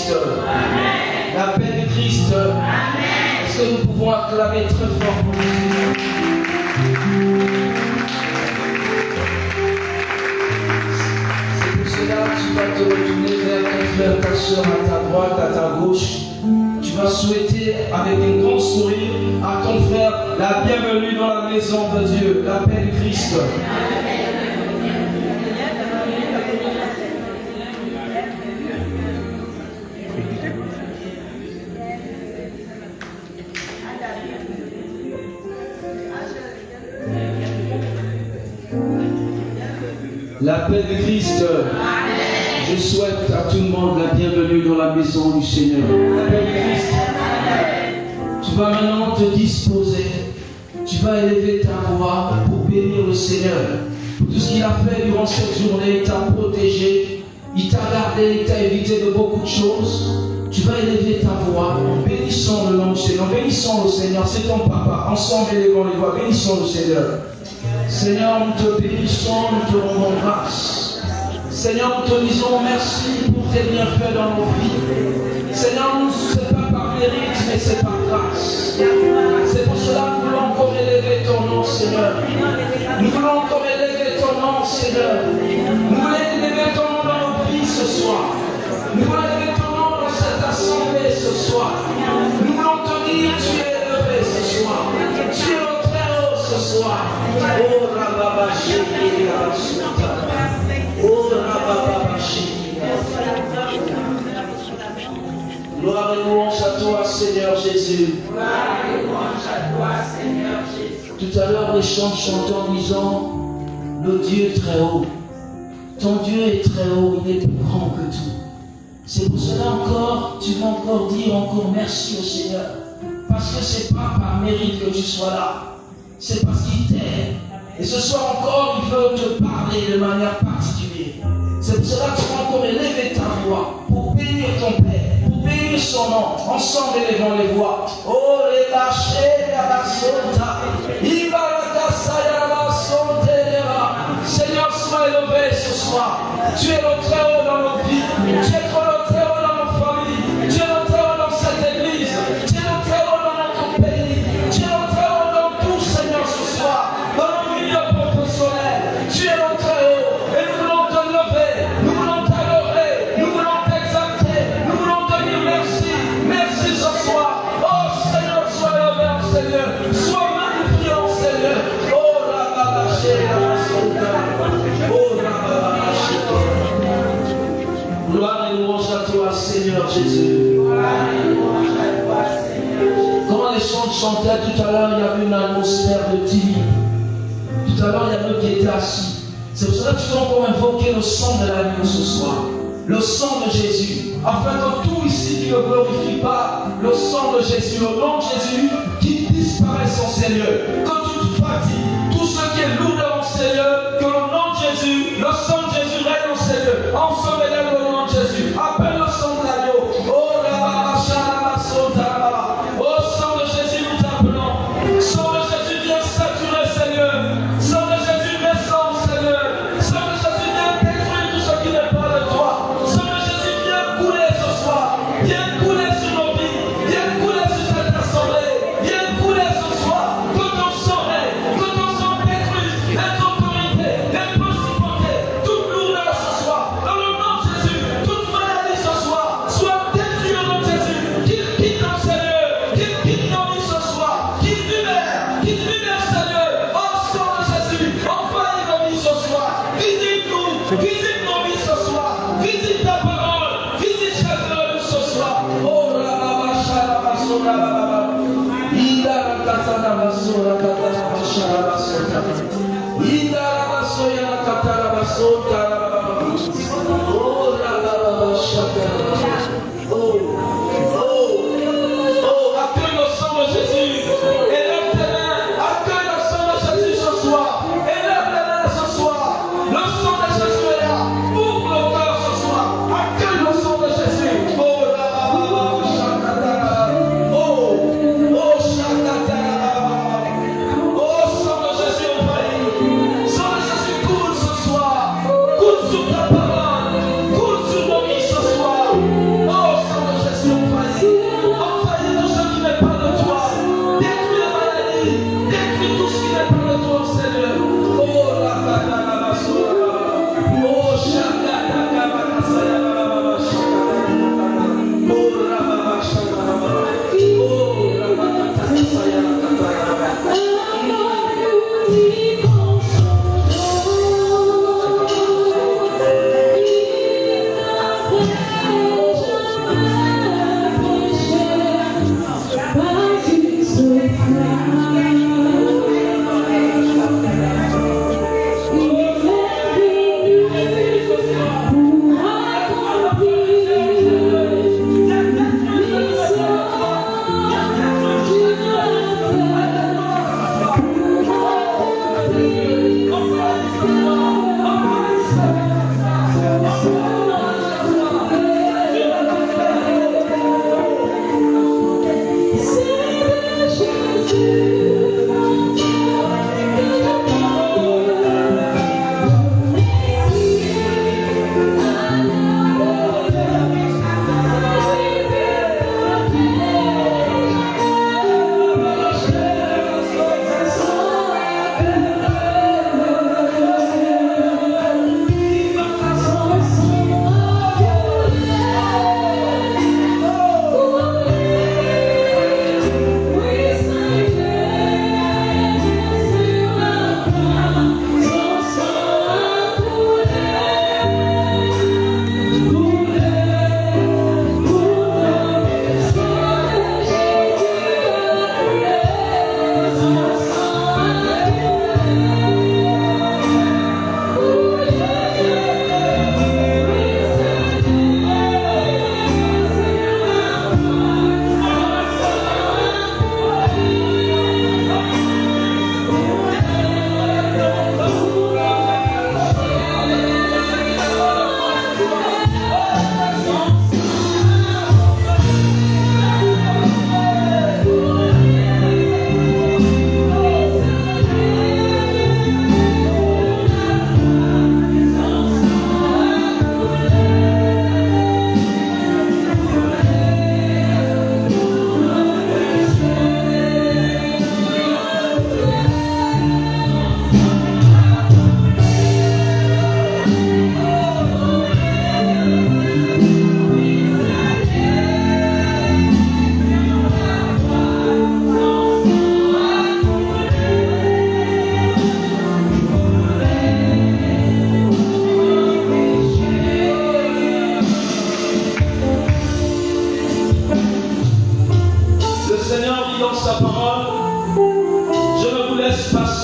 Christ. Amen. La paix du Christ. Amen. Est-ce que nous pouvons acclamer très fort pour Jésus? C'est pour cela que tu vas te retourner vers ton frère, ta soeur, à ta droite, à ta gauche. Tu vas souhaiter avec un grand sourire à ton frère la bienvenue dans la maison de Dieu, la paix du Christ. La paix du Christ. Je souhaite à tout le monde la bienvenue dans la maison du Seigneur. La paix du Christ. Tu vas maintenant te disposer. Tu vas élever ta voix pour bénir le Seigneur. Pour tout ce qu'il a fait durant cette journée, il t'a protégé, il t'a gardé, il t'a évité de beaucoup de choses. Tu vas élever ta voix en bénissant le nom du Seigneur. Bénissons le Seigneur, c'est ton papa. Ensemble, élevons les voix. Bénissons le Seigneur. Seigneur, nous te bénissons, nous te rendons grâce. Seigneur, nous te disons merci pour tes bienfaits dans nos vies. Seigneur, ce n'est pas par mérite, mais c'est par grâce. C'est pour cela que nous voulons encore élever ton nom, Seigneur. Nous voulons encore élever ton nom, Seigneur. Nous voulons élever ton nom dans nos vies ce soir. Nous voulons élever ton nom dans cette assemblée ce soir. Nous voulons te dire, tu es élevé ce soir. Tu es au très haut ce soir. Oh, Rababashi, oh, Rababashi. Gloire et louange à toi, Seigneur Jésus. Gloire et louange à toi, Seigneur Jésus. Tout à l'heure, les chants chantaient en disant, le Dieu est très haut. Ton Dieu est très haut, il est plus grand que tout. C'est pour cela encore, tu vas encore dire encore merci au Seigneur. Parce que ce n'est pas par mérite que tu sois là. C'est parce qu'il t'aime. Et ce soir encore, il veut te parler de manière particulière. C'est pour cela que tu vas encore élever ta voix pour bénir ton Père, pour bénir son nom. Ensemble, élevons les voix. Oh, les lâchés, la basota. Seigneur, sois élevé ce soir. Tu es le très haut dans nos vies. Tu es le très haut dans nos familles. Tu es le très haut dans cette église. Tu es le très haut dans notre pays. Tu es le très haut dans tout, Seigneur, ce soir. Dans nos milieux professionnels. Tu es le très haut. Et nous voulons te lever. Nous voulons t'adorer. Nous voulons t'exalter. Nous voulons te dire merci. Merci ce soir. Oh Seigneur, sois élevé, Seigneur. Sois magnifié, Seigneur. Oh la babaché, la basota. Oh la babaché. Gloire et louange à toi, Seigneur Jésus. Gloire et louange à toi, Seigneur Jésus. Quand les chants chantaient tout à l'heure, il y avait une atmosphère de timide. Tout à l'heure, il y avait qui était assis. C'est pour cela que tu dois encore invoquer le sang de l'agneau ce soir. Le sang de Jésus. Afin que tout ici qui ne glorifie pas le sang de Jésus, le nom de Jésus, qui disparaisse en Seigneur. Que tu te fatigues. Tout ce qui est lourd devant Seigneur, que le nom de Jésus, le sang de Jésus règne en Seigneur. Ensemble, élève le nom de Jésus. Appelle le sang de l'agneau. Oh, la babacha, la sota. Oh, sang de Jésus, nous t'appelons. Sang de Jésus, viens saturer, Seigneur. Sang de Jésus, descend, Seigneur. Sang de Jésus, viens détruire tout ce qui n'est pas de toi. Sang de Jésus, viens couler ce soir. Viens couler sur nos vies. Viens couler sur cette assemblée. Viens couler ce soir. Que ton sang règne. Que ton sang détruise les autorités, les principautés, toute lourdeur ce soir. Dans le nom de Jésus, toute maladie ce soir soit détruite au nom de Jésus. Qu'il quitte nos Seigneur. Qu'il quitte nos vies ce soir. Qu'il libère, Seigneur. Au sang de Jésus, envahis nos vies ce soir. Visite-nous, visite nos vies ce soir. Visite ta parole, visite chacun de nous ce soir. Oh, la baba, la basura, la baba. Ida la katana basura, katana basura, basura. Ida la basura, la katana basura, la baba. Oh, la baba, oh, accueille le sang de Jésus. Élève tes mains, accueille le sang de Jésus ce soir. Élève les mains ce soir. Le sang de Jésus est là. Ouvre le cœur ce soir. Accueille le sang de Jésus. Oh, la baba, shakata. Oh, shakata. Oh, sang de Jésus, on va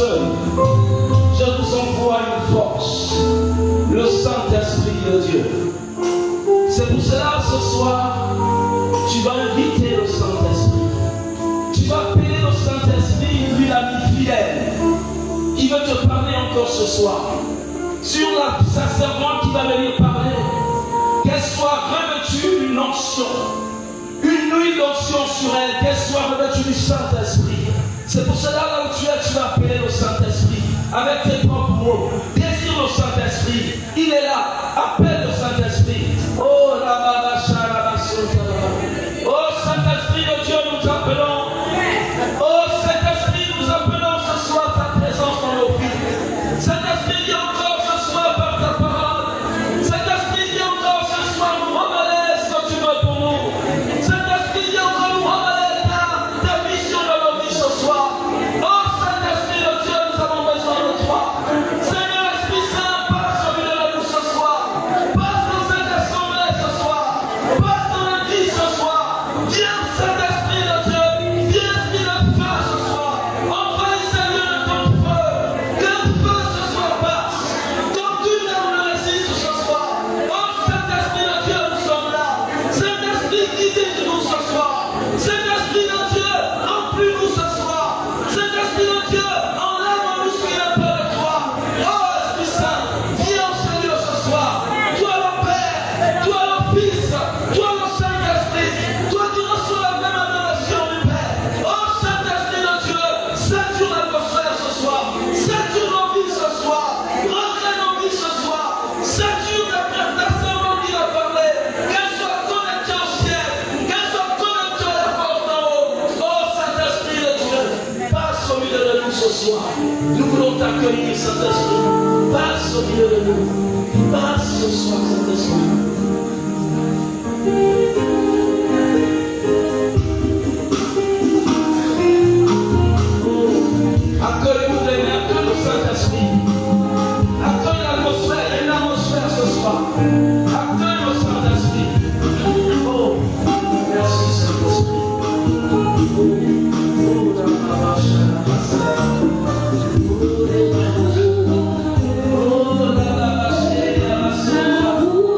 soeur, je vous envoie une force, le Saint-Esprit de Dieu. C'est pour cela ce soir, tu vas inviter le Saint-Esprit. Tu vas appeler le Saint-Esprit, lui l'ami fidèle. Il veut te parler encore ce soir. Sur sa servante qui va venir parler, qu'elle soit revêtue d'une onction, une huile d'onction sur elle, qu'elle soit revêtue du Saint-Esprit. C'est pour cela là où tu es, tu vas appeler le Saint-Esprit avec tes propres mots. Désire le Saint-Esprit, il est là. Appelle le Saint-Esprit. Oh, oh Saint-Esprit de Dieu, nous t'appelons. Oh Saint-Esprit, nous appelons ce soir ta présence dans nos vies. Saint-Esprit, viens encore ce soir par ta parole. Saint-Esprit, viens encore ce soir nous remballer ce que tu veux pour nous. Saint-Esprit, viens encore nous remballer ta mission dans nos vies ce soir. Oh Saint-Esprit de Dieu, nous avons besoin de toi. Seigneur Esprit Saint, passe au milieu de nous ce soir. Passe dans cette assemblée ce soir. Passe dans l'église ce soir. Viens Saint-Esprit de Dieu. Viens Esprit de feu ce soir. Envahis Seigneur de ton feu. Que le feu ce soir passe. Quand tu viens nous résiste ce soir. Oh Saint-Esprit de Dieu, nous sommes là. Saint-Esprit, guide-nous ce soir. Saint-Esprit de Dieu, remplis-nous ce soir. Saint-Esprit de Dieu, enlève-nous ce qui n'est pas de toi. Oh Esprit Saint, viens au Seigneur ce soir. Toi le Père, toi le Fils, toi le Saint-Esprit, toi qui reçois la même adoration du Père. Oh Saint-Esprit de Dieu, sature l'atmosphère ce soir. Sature nos vies ce soir. Recrée nos vies ce soir. Sature ta servante qui va parler. Qu'elle soit connectée au ciel. Qu'elle soit connectée à la porte d'en haut. Oh Saint-Esprit de Dieu, passe au milieu de nous ce soir. Nous voulons t'accueillir, Saint-Esprit. Passe au milieu de nous. Passe ce soir, Saint-Esprit. Accueille-nous, accueille le Saint-Esprit. Accueille l'atmosphère, il y a une atmosphère ce soir. Accueille le Saint-Esprit. Oh, merci Saint-Esprit. Oh, la vache, la vache. Oh, la vache, la vache.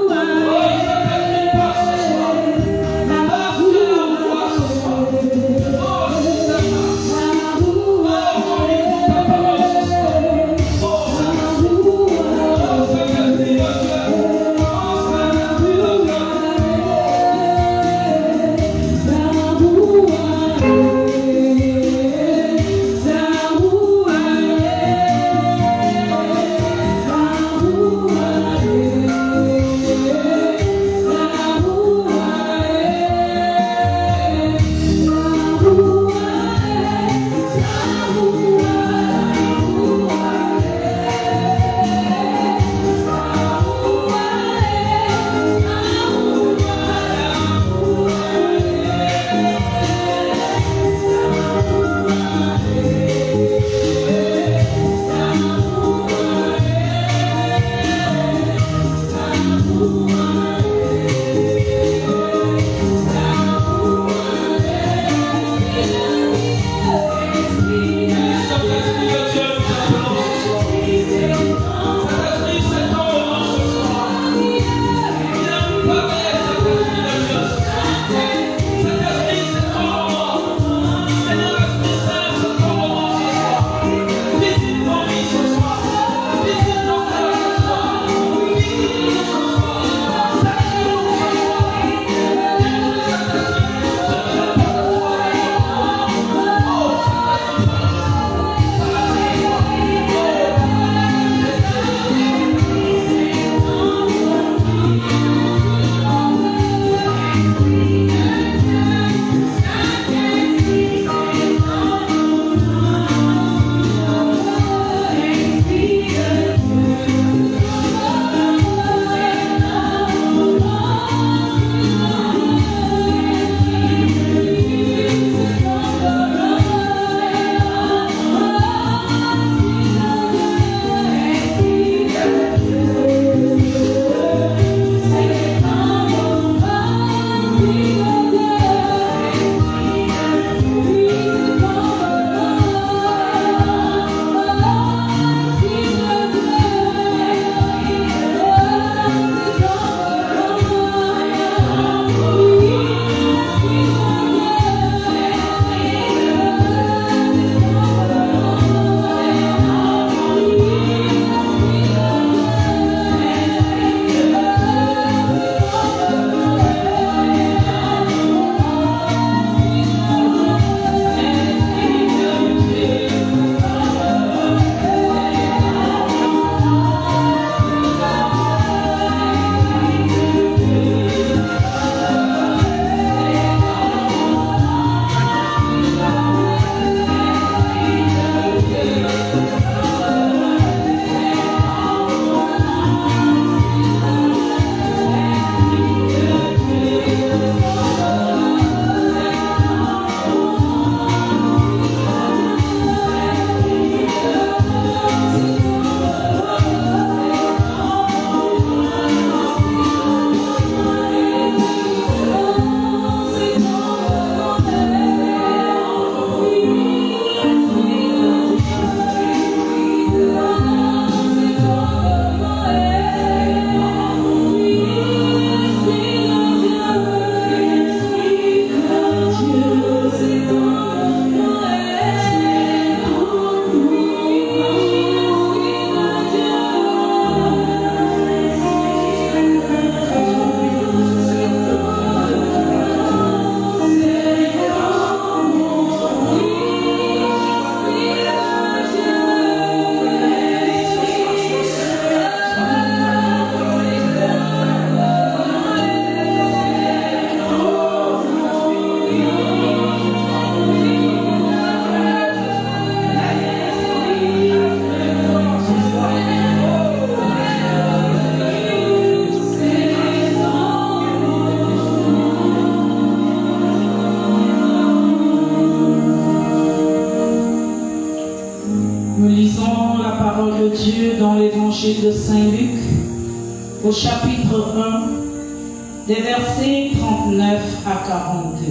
au chapitre 1, des versets 39 à 42.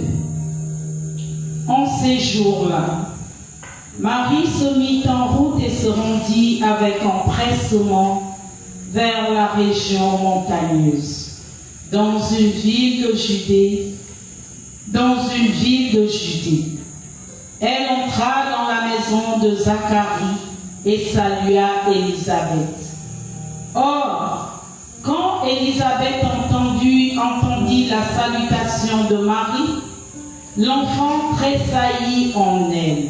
En ces jours-là, Marie se mit en route et se rendit avec empressement vers la région montagneuse, dans une ville de Judée. Elle entra dans la maison de Zacharie et salua Élisabeth. Or, quand Élisabeth entendit la salutation de Marie, l'enfant tressaillit en elle.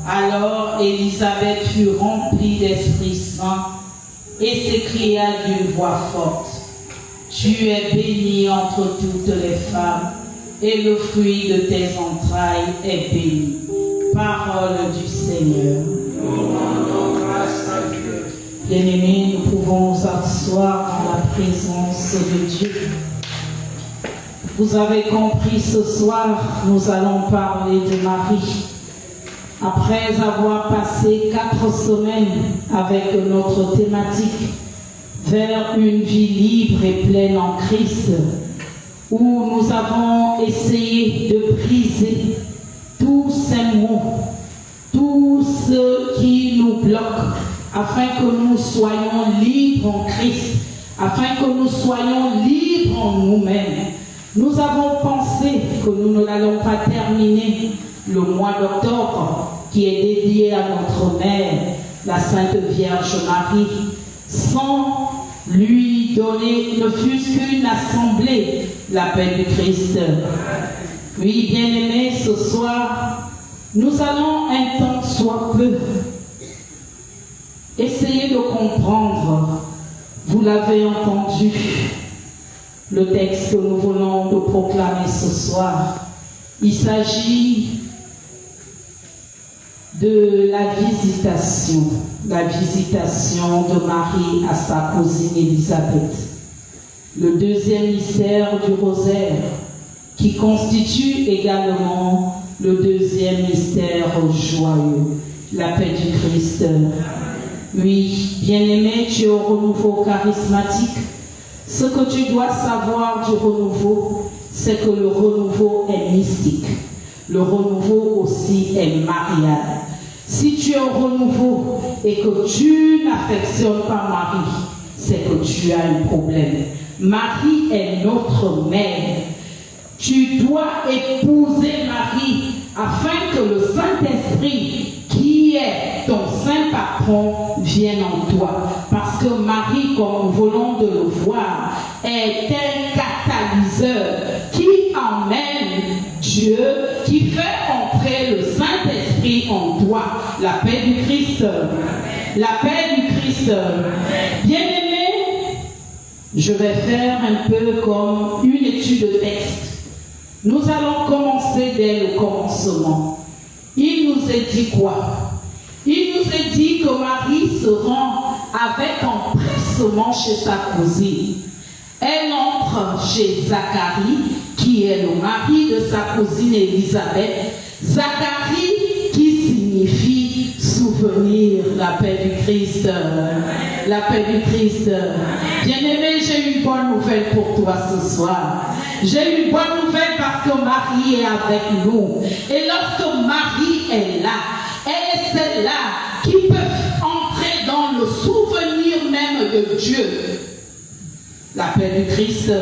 Alors Élisabeth fut remplie d'Esprit Saint et s'écria d'une voix forte: Tu es bénie entre toutes les femmes, et le fruit de tes entrailles est béni. Parole du Seigneur. Nous rendons grâce à Dieu. Bien-aimés, nous pouvons nous asseoir dans la présence de Dieu. Vous avez compris, ce soir, nous allons parler de Marie. Après avoir passé 4 semaines avec notre thématique vers une vie libre et pleine en Christ, où nous avons essayé de briser tous ces mots, tout ce qui nous bloque, afin que nous soyons libres en Christ, afin que nous soyons libres en nous-mêmes. Nous avons pensé que nous ne l'allons pas terminer le mois d'octobre, qui est dédié à notre mère, la Sainte Vierge Marie, sans lui donner ne fût-ce qu'une assemblée, l'appel du Christ. Oui, bien-aimés, ce soir, nous allons un temps soit peu essayer de comprendre. Vous l'avez entendu, le texte que nous venons de proclamer ce soir. Il s'agit de la visitation de Marie à sa cousine Élisabeth. Le deuxième mystère du rosaire, qui constitue également le deuxième mystère joyeux, la paix du Christ. Oui, bien-aimé, tu es au renouveau charismatique. Ce que tu dois savoir du renouveau, c'est que le renouveau est mystique. Le renouveau aussi est marial. Si tu es au renouveau et que tu n'affectionnes pas Marie, c'est que tu as un problème. Marie est notre mère. Tu dois épouser Marie afin que le Saint-Esprit, qui est ton saint patron, vienne en toi. Parce que Marie, comme nous venons de le voir, est un catalyseur qui emmène Dieu, qui fait entrer le Saint-Esprit en toi. La paix du Christ. La paix du Christ. Bien-aimé, je vais faire un peu comme une étude de texte. Nous allons commencer dès le commencement. Il nous est dit quoi? Il nous est dit que Marie se rend avec empressement chez sa cousine. Elle entre chez Zacharie, qui est le mari de sa cousine Élisabeth. Zacharie qui signifie souvenir, la paix du Christ. La paix du Christ. Bien-aimé, j'ai une bonne nouvelle pour toi ce soir. J'ai une bonne nouvelle parce que Marie est avec nous. Et lorsque Marie est là, elle est celle-là qui peut entrer dans le souvenir même de Dieu. La paix du Christ.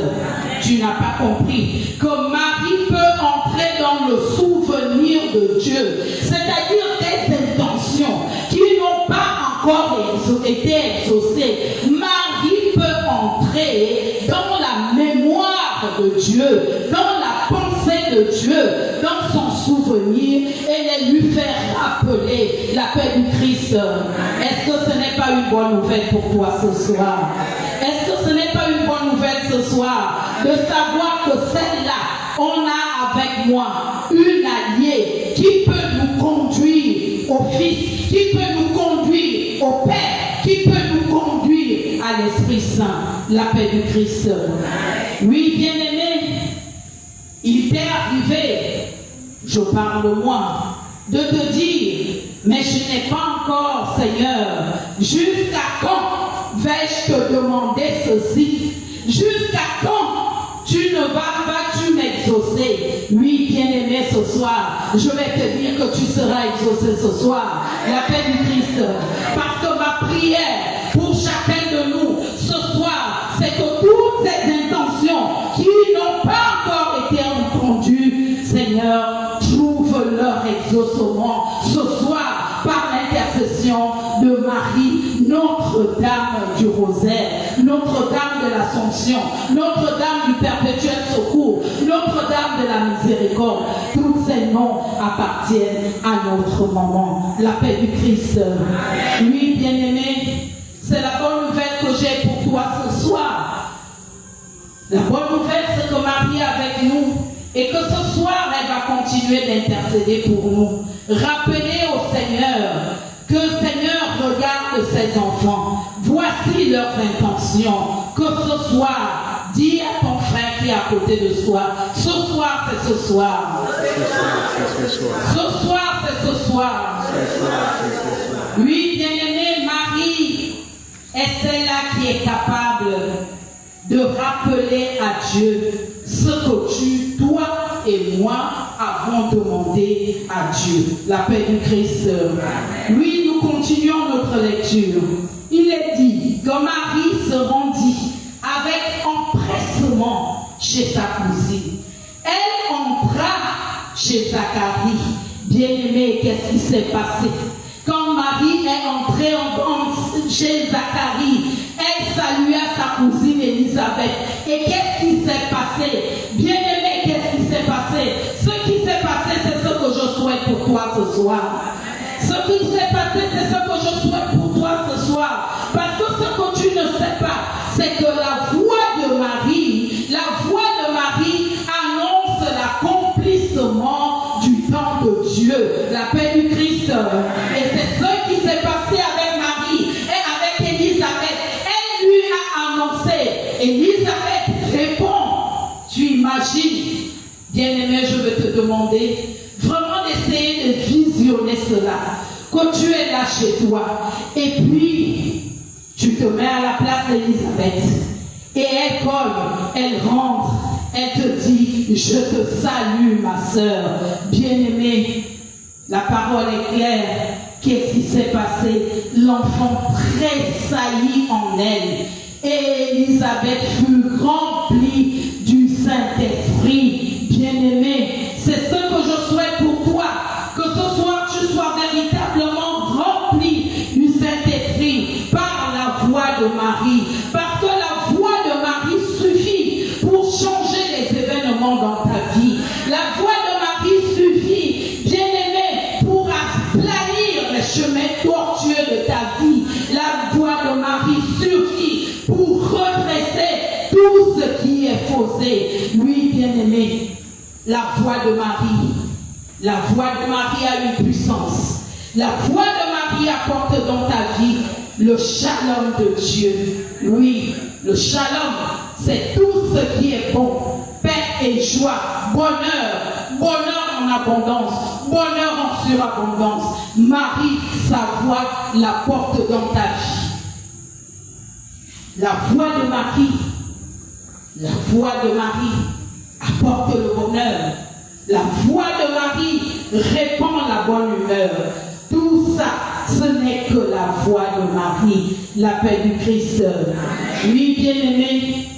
Tu n'as pas compris que Marie peut entrer dans le souvenir de Dieu. C'est-à-dire des intentions qui n'ont pas encore été exaucées. Marie peut entrer dans la mémoire de Dieu, dans la pensée de Dieu, dans son souvenir et lui faire rappeler la paix du Christ. Est-ce que ce n'est pas une bonne nouvelle pour toi ce soir? Est-ce que ce n'est pas une bonne nouvelle ce soir de savoir que celle-là, on a avec moi une alliée qui peut nous conduire au Fils, qui peut nous conduire au Père, qui peut nous conduire à l'Esprit Saint, la paix du Christ. Oui, bien-aimé, il t'est arrivé, je parle moi, de te dire, mais je n'ai pas encore, Seigneur, jusqu'à quand vais-je te demander ceci? Jusqu'à quand tu ne vas-tu m'exaucer? Oui, bien-aimé, ce soir, je vais te dire que tu seras exaucé ce soir. La paix du Christ. Parce que ma prière pour chacun de nous ce soir, c'est que toutes ces intentions qui n'ont pas encore été entendues, Seigneur, trouve leur exaucement ce soir par l'intercession de Marie, Notre-Dame du Rosaire, Notre-Dame de l'Assomption, Notre-Dame du Perpétuel Secours, Notre-Dame de la Miséricorde. Tous ces noms appartiennent à notre maman, la paix du Christ. Oui, bien-aimé, c'est la bonne nouvelle que j'ai pour toi ce soir. La bonne nouvelle, c'est que Marie est avec nous et que ce soir, elle va continuer d'intercéder pour nous. Rappelez au Seigneur que Seigneur regarde ses enfants. Voici leurs intentions. Que ce soir, dis à ton frère qui est à côté de toi, ce soir, c'est ce soir. Ce soir, c'est ce soir. Oui, bien-aimé, Marie est celle-là qui est capable de rappeler à Dieu ce que toi et moi avons demandé à Dieu. La paix du Christ. Oui, nous continuons notre lecture. Il est dit que Marie se rendit avec empressement chez sa cousine. Elle entra chez Zacharie. Bien-aimé, qu'est-ce qui s'est passé? Quand Marie est entrée chez Zacharie, elle salua sa cousine Élisabeth. Et qu'est-ce qui s'est passé? Bien-aimé, qu'est-ce qui s'est passé? Ce qui s'est passé, c'est ce que je souhaite pour toi ce soir. Ce qui s'est passé, c'est ce que je souhaite pour toi ce soir. Parce que ce que tu ne sais pas, c'est que la voix de Marie annonce l'accomplissement du temps de Dieu, la paix du Christ. Et c'est ce qui s'est passé avec Marie et avec Élisabeth. Elle lui a annoncé. Élisabeth répond. Tu imagines, bien-aimé, je vais te demander vraiment d'essayer de visionner cela. Que tu es là chez toi et puis tu te mets à la place d'Élisabeth et elle colle, elle rentre, elle te dit, je te salue ma soeur, bien-aimée. La parole est claire. Qu'est-ce qui s'est passé? L'enfant tressaillit en elle et Élisabeth fut remplie du Saint-Esprit. Bien-aimé, c'est ce que je souhaite pour toi, que ce soir tu sois véritablement rempli du Saint-Esprit par la voix de Marie, parce que la voix de Marie suffit pour changer les événements dans ta vie. La voix de Marie suffit, bien-aimé, pour aplanir les chemins tortueux de ta vie. La voix de Marie suffit pour redresser tout ce qui est faussé. Oui, bien-aimé, la voix de Marie a une puissance. La voix de Marie apporte dans ta vie le shalom de Dieu. Oui, le shalom, c'est tout ce qui est bon, paix et joie, bonheur en abondance, bonheur en surabondance. Marie, sa voix la porte dans ta vie. La voix de Marie apporte le bonheur. La voix de Marie répand la bonne humeur. Tout ça, ce n'est que la voix de Marie, la paix du Christ. Oui, bien-aimé,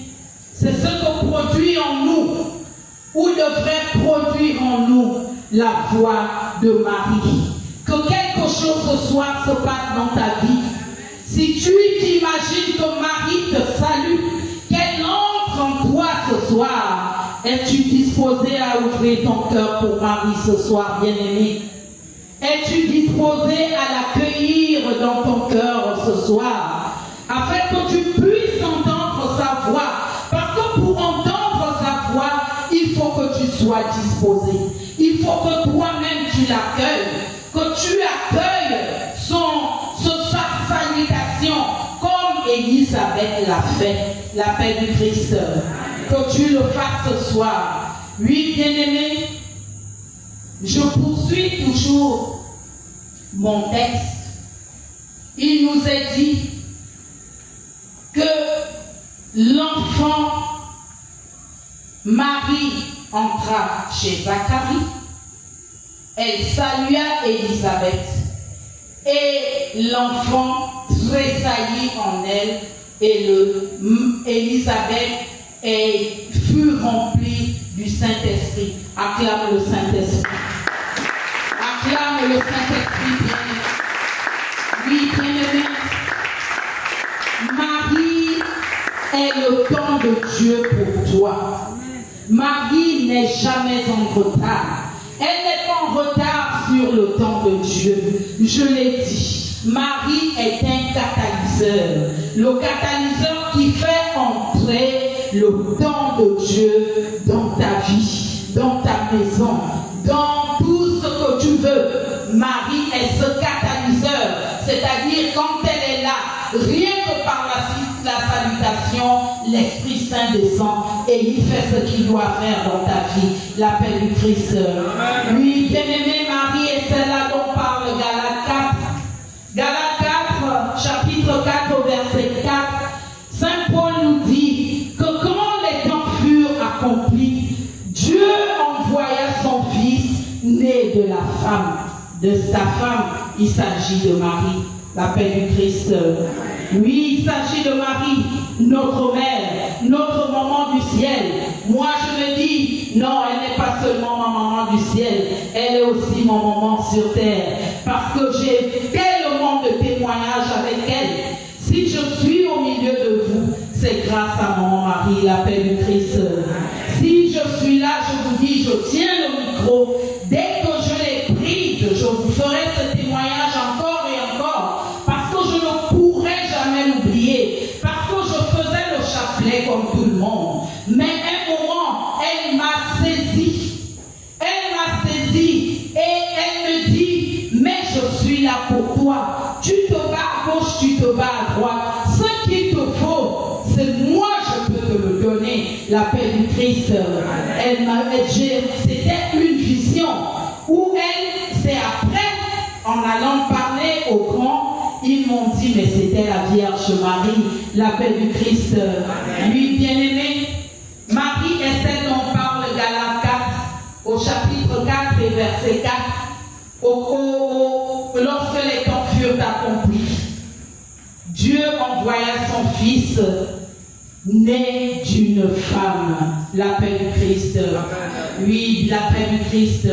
c'est ce que produit en nous, ou devrait produire en nous, la voix de Marie. Que quelque chose ce soir se passe dans ta vie. Si tu t'imagines que Marie te salue, qu'elle entre en toi ce soir, es-tu disposé à ouvrir ton cœur pour Marie ce soir, bien-aimé? Es-tu disposé à l'accueillir dans ton cœur ce soir, afin que tu puisses entendre sa voix? Parce que pour entendre sa voix, il faut que tu sois disposé. Il faut que toi-même tu l'accueilles, que tu accueilles sa salutation comme Élisabeth l'a fait, la paix du Christ. Que tu le fasses ce soir. Oui, bien-aimé, je poursuis toujours mon texte. Il nous est dit que l'enfant Marie entra chez Zacharie, elle salua Élisabeth et l'enfant tressaillit en elle et Élisabeth fut remplie du Saint-Esprit. Acclame le Saint-Esprit. Acclame le Saint-Esprit, bien-aimé. Oui, bien-aimé. Marie est le temps de Dieu pour toi. Marie n'est jamais en retard. Elle n'est pas en retard sur le temps de Dieu. Je l'ai dit. Marie est un catalyseur. Le catalyseur qui fait entrer le temps de Dieu dans ta vie, dans ta maison, dans tout ce que tu veux. Marie est ce catalyseur. C'est-à-dire quand elle est là, rien que par la salutation, l'Esprit Saint descend et il fait ce qu'il doit faire dans ta vie. L'appel du Christ. Oui, bien-aimée Marie est celle-là dont parle Galates 4. Galates 4, chapitre 4, verset 4. Saint Paul nous dit que quand les temps furent accomplis, Dieu envoya son Fils né de la femme. De sa femme, il s'agit de Marie. L'appel du Christ. Oui, il s'agit de Marie, notre mère, notre maman du ciel. Moi, je me dis, non, elle n'est pas seulement ma maman du ciel, elle est aussi mon maman sur terre. Parce que j'ai tellement de témoignages avec elle. Si je suis au milieu de vous, c'est grâce à maman Marie, l'appel du Christ. Si je suis là, je vous dis, je tiens le micro. Dès que je l'ai prise, je vous ferai ce témoignage encore et encore. Parce que je ne pourrai jamais l'oublier. Parce que je faisais le chapelet comme tout le monde. Mais un moment, elle m'a saisi. Elle m'a saisi et elle me dit, mais je suis là pour toi. Tu te bats à gauche, tu te bats à droite. Ce qu'il te faut, c'est moi, je peux te le donner. L'appel du Christ, c'était une vision où elle, c'est après, en allant parler aux grands, ils m'ont dit, mais c'était la Vierge Marie, l'appel du Christ. Lui, bien-aimé, Marie est celle dont parle Galates 4, au chapitre 4 et verset 4, lorsque les temps furent accomplis. Dieu envoya son Fils né d'une femme, l'appel du Christ. Oui, l'appel du Christ.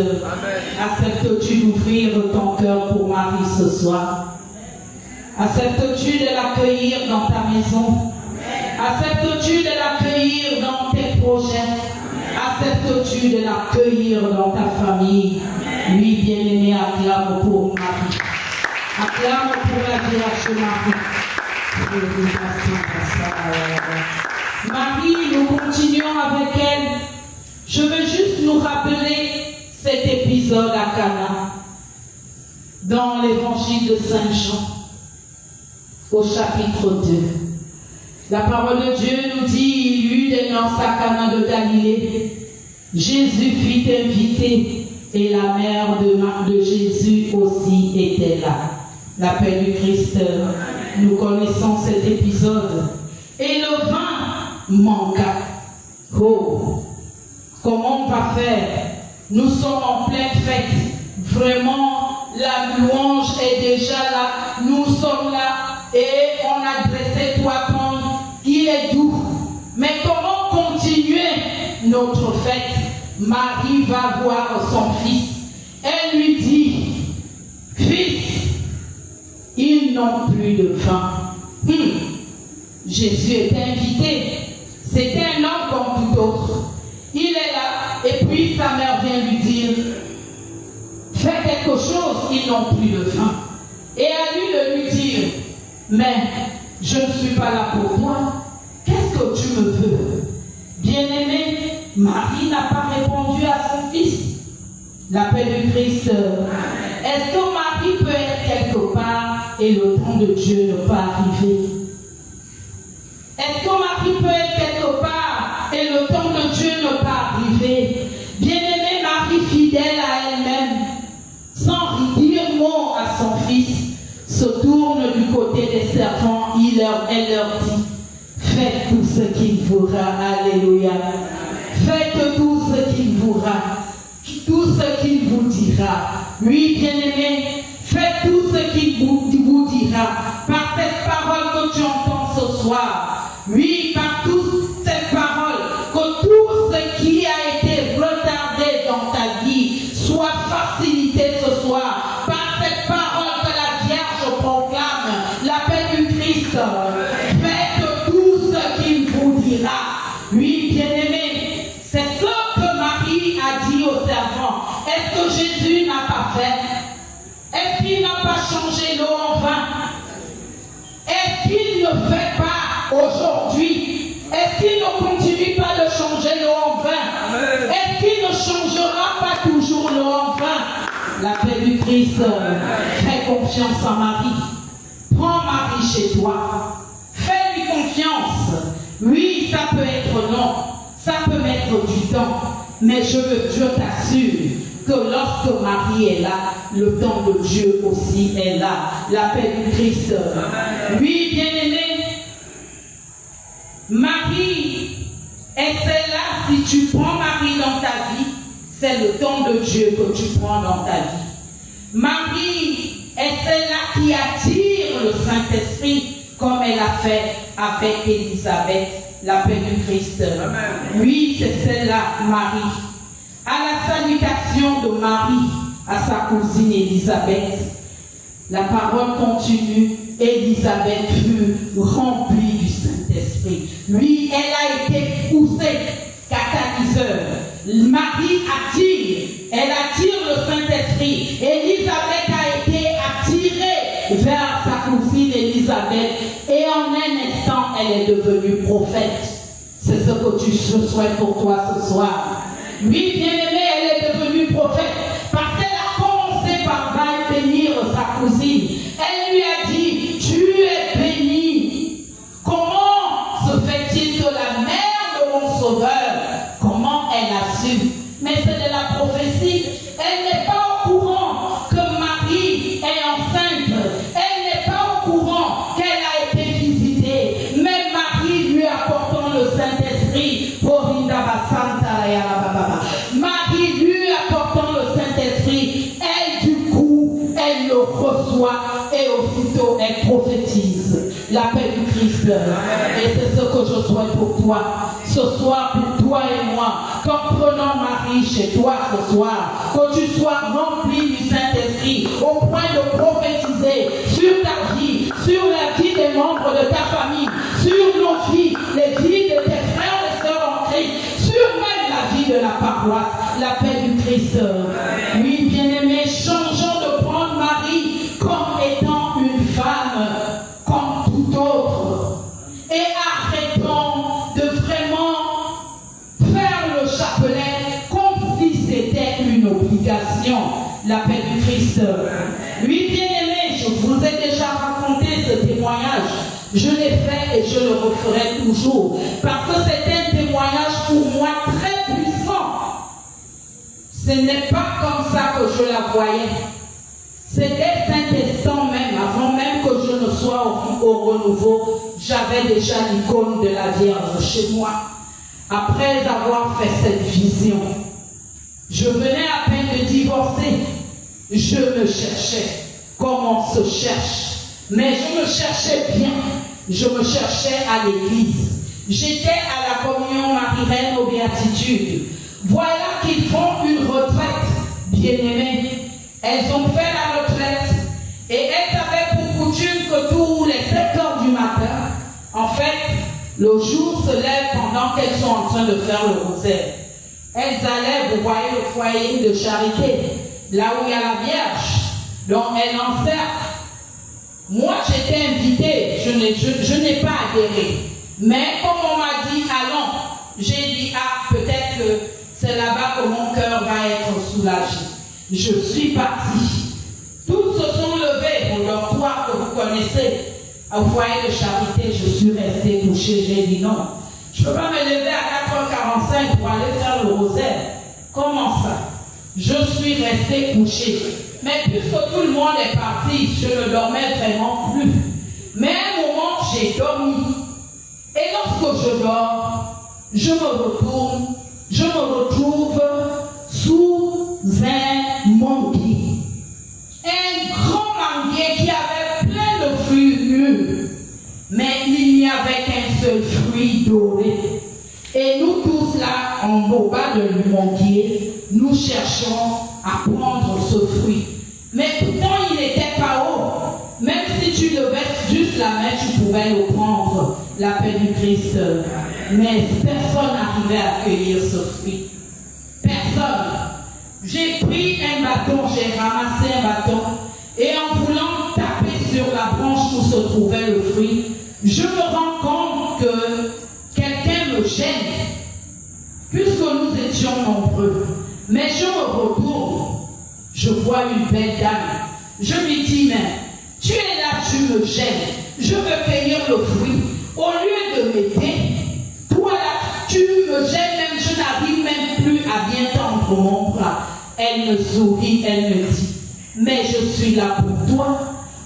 Acceptes-tu d'ouvrir ton cœur pour Marie ce soir? Acceptes-tu de l'accueillir dans ta maison? Acceptes-tu de l'accueillir dans tes projets? Acceptes-tu de l'accueillir dans ta famille? Oui, bien-aimé, acclame pour Marie. Acclame pour la Vierge Marie. Marie, nous continuons avec elle. Je veux juste nous rappeler cet épisode à Cana, dans l'évangile de Saint Jean, au chapitre 2. La parole de Dieu nous dit, il y eut des noces à Cana de Galilée. Jésus fut invité et la mère de Jésus aussi était là. L'appel du Christ, nous connaissons cet épisode. Et le vin manqua. Oh, comment on va faire? Nous sommes en pleine fête. Vraiment, la louange est déjà là. Nous sommes là et on a dressé toi comme il est doux. Mais comment continuer notre fête? Marie va voir son fils. Elle lui dit, fils, ils n'ont plus de vin. Jésus est invité. C'était un homme comme tout autre. Il est là et puis sa mère vient lui dire, fais quelque chose, ils n'ont plus de vin. Et à lui de lui dire, mais je ne suis pas là pour toi. Qu'est-ce que tu me veux? Bien-aimé, Marie n'a pas répondu à son fils. L'appel du Christ. Est-ce que Marie peut être quelque part et le temps de Dieu ne pas arriver? Est-ce que Marie peut être quelque part et le temps de Dieu ne pas arriver? Bien-aimée Marie, fidèle à elle-même, sans dire mot à son fils, se tourne du côté des servants. Elle leur dit, voudra. Alléluia. Faites tout ce qu'il voudra, tout ce qu'il vous dira. Oui, bien-aimé, faites tout ce qu'il vous dira par cette parole que tu entends ce soir. Oui, par toute cette parole, que tout ce qui a été retardé dans ta vie soit facilité ce soir. Par cette parole que la Vierge proclame, l'appel du Christ, faites tout ce qu'il vous dira. Oui, bien-aimé, c'est ce que Marie a dit aux servants. Est-ce que Jésus n'a pas fait? Est-ce qu'il n'a pas changé l'eau en vin? Est-ce qu'il ne fait pas aujourd'hui? Est-ce qu'il ne continue pas de changer l'eau en vin? Est-ce qu'il ne changera pas toujours l'eau en vin? La paix du Christ, fais confiance en Marie. Prends Marie chez toi. Fais-lui confiance. Oui, ça peut être long. Ça peut mettre du temps. Mais je t'assure que lorsque Marie est là, le temps de Dieu aussi est là. La paix du Christ. Oui, bien-aimé, Marie est celle-là. Si tu prends Marie dans ta vie, c'est le temps de Dieu que tu prends dans ta vie. Marie est celle-là qui attire le Saint-Esprit comme elle a fait avec Élisabeth, la paix du Christ. Amen. Oui, c'est celle-là, Marie. À la salutation de Marie à sa cousine Élisabeth, la parole continue. Élisabeth fut remplie du Saint-Esprit. Oui, elle a été poussée, catalyseur. Marie attire, elle attire le Saint-Esprit. Élisabeth a été attirée vers sa cousine Élisabeth et en un instant, elle est devenue prophète. C'est ce que tu souhaites pour toi ce soir. Oui, bien-aimée, elle est devenue prophète parce qu'elle a commencé par bénir sa cousine. Elle lui a dit, tu es bénie. Comment se fait-il que la mère de mon sauveur, comment elle a su? Mais c'est de la prophétie. Elle n'est pas au courant que Marie est enceinte. Elle n'est pas au courant qu'elle a été visitée. Mais Marie lui apportant le Saint-Esprit, Marie lui apportant le Saint-Esprit, elle du coup, elle le reçoit et aussitôt elle prophétise la paix du Christ. Et c'est ce que je souhaite pour toi ce soir, pour toi et moi, qu'en prenant Marie chez toi ce soir, que tu sois rempli du Saint-Esprit au point de prophétiser sur ta vie, sur la vie des membres de ta famille, sur nos vies, les vies de tes frères et sœurs en Christ, sur même la vie de la paroisse, la paix du Christ. Oui, bien-aimés, changeons de prendre Marie comme étant une femme comme tout autre. Et arrêtons de vraiment faire le chapelet comme si c'était une obligation. La paix du Christ. Oui, bien-aimés, je vous ai déjà raconté ce témoignage. Je l'ai fait et je le referai toujours. Parce que c'est un témoignage pour moi très puissant. Ce n'est pas comme ça que je la voyais. C'était Saint-Instant même, avant même que je ne sois au renouveau, j'avais déjà l'icône de la Vierge chez moi. Après avoir fait cette vision, je venais à peine de divorcer. Je me cherchais comme on se cherche. Mais je me cherchais bien. Je me cherchais à l'église. J'étais à la communion Marie-Reine aux Béatitudes. Voilà qu'ils font une retraite, bien-aimés. Elles ont fait la retraite et elles avaient pour coutume que tous les 7 heures du matin, en fait, le jour se lève pendant qu'elles sont en train de faire le rosaire. Elles allaient, vous voyez, le foyer de charité, là où il y a la Vierge. Donc elles l'encerclent. Moi, j'étais invitée, je n'ai pas adhéré. Mais comme on m'a dit, allons, j'ai dit, peut-être que c'est là-bas que mon cœur va être soulagé. Je suis partie. Toutes se sont levées pour leur toit que vous connaissez. Au foyer de charité, je suis restée couchée. J'ai dit non. Je ne peux pas me lever à 4h45 pour aller faire le rosaire. Comment ça? Je suis restée couchée. Mais puisque tout le monde est parti, je ne dormais vraiment plus. Mais à un moment, j'ai dormi. Et lorsque je dors, je me retrouve sous un manguier. Un grand manguier qui avait plein de fruits mûrs, mais il n'y avait qu'un seul fruit doré. Et nous tous là, en bas de manguier, nous cherchons à prendre ce fruit. Mais pourtant, il n'était pas haut. Même si tu levais juste la main, tu pouvais le prendre, la paix du Christ. Mais personne n'arrivait à cueillir ce fruit. Personne. J'ai pris un bâton, j'ai ramassé un bâton, et en voulant taper sur la branche où se trouvait le fruit, je me rends compte que quelqu'un me gêne, puisque nous étions nombreux. Mais je me retourne, je vois une belle dame. Je lui dis, mais tu es là, tu me gênes, je veux cueillir le fruit. Au lieu de m'aider, toi là, tu me gênes même, je n'arrive même plus à bien tendre mon bras. Elle me sourit, elle me dit, mais je suis là pour toi.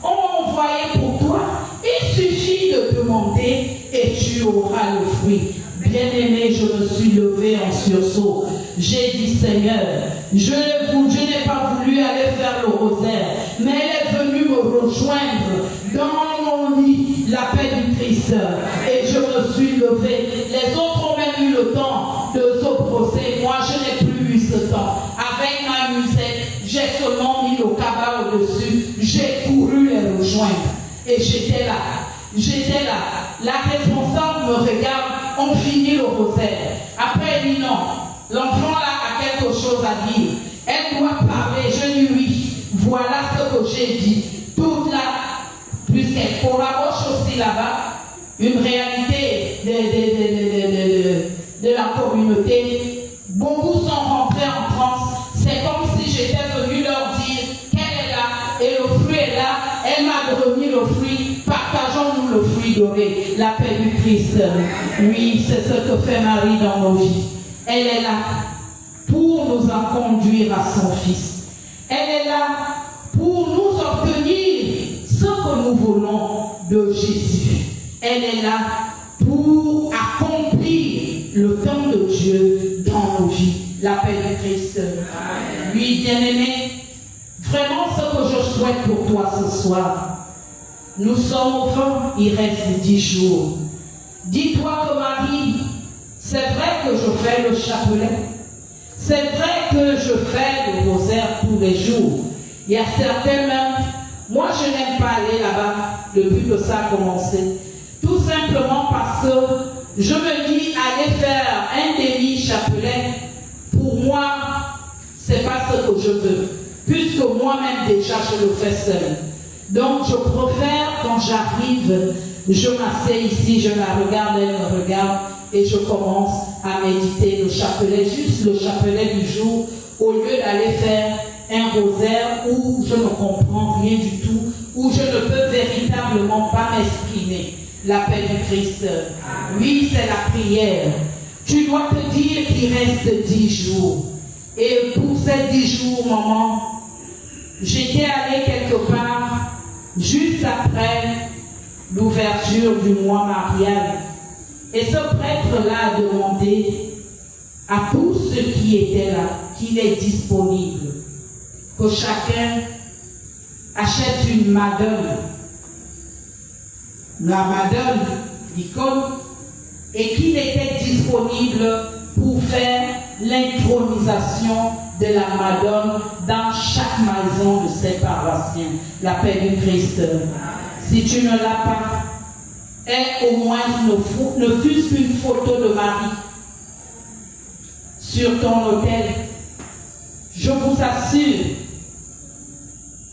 On m'a envoyé pour toi. Il suffit de demander et tu auras le fruit. Bien-aimé, je me suis levé en sursaut. J'ai dit, Seigneur, je n'ai pas voulu aller faire le rosaire, mais elle est venue me rejoindre dans mon lit, la paix du Christ. Et je me suis levé. Les autres ont même eu le temps de se brosser. Moi, je n'ai plus eu ce temps. Avec ma musette, j'ai seulement mis le cabas au-dessus. J'ai couru les rejoindre. Et j'étais là. La responsable me regarde, on finit le rosaire. Après, elle dit non. L'enfant là a quelque chose à dire. Elle doit parler. Je dis oui. Voilà ce que j'ai dit. Toute là, puisqu'elle collabore aussi là-bas, une réalité de la communauté. Beaucoup sont rentrés en transe. C'est comme si j'étais venu leur dire qu'elle est là et le fruit est là. Elle m'a remis le fruit. Partageons-nous le fruit doré. La paix du Christ. Oui, c'est ce que fait Marie dans nos vies. Elle est là pour nous en conduire à son Fils. Elle est là pour nous obtenir ce que nous voulons de Jésus. Elle est là pour accomplir le temps de Dieu dans nos vies. La paix du Christ. Oui, bien-aimé, vraiment ce que je souhaite pour toi ce soir. Nous sommes au fond, il reste 10 jours. Dis-toi que Marie, c'est vrai que je fais le chapelet. C'est vrai que je fais le rosaire tous les jours. Il y a certains même, moi je n'aime pas aller là-bas depuis que ça a commencé. Tout simplement parce que je me dis aller faire un demi-chapelet, pour moi, c'est pas ce que je veux. Puisque moi-même déjà je le fais seul. Donc je préfère quand j'arrive, je m'assieds ici, je la regarde, elle me regarde et je commence à méditer le chapelet, juste le chapelet du jour, au lieu d'aller faire un rosaire où je ne comprends rien du tout, où je ne peux véritablement pas m'exprimer. La paix du Christ. Oui, c'est la prière. Tu dois te dire qu'il reste 10 jours. Et pour ces 10 jours, maman, j'étais allée quelque part juste après l'ouverture du mois marial. Et ce prêtre-là a demandé à tous ceux qui étaient là qu'il est disponible, que chacun achète une madone, la madone d'icône, et qu'il était disponible pour faire l'intronisation de la madone dans chaque maison de ses paroissiens. La paix du Christ. Si tu ne l'as pas, aie au moins ne fût-ce qu'une photo de Marie sur ton autel. Je vous assure,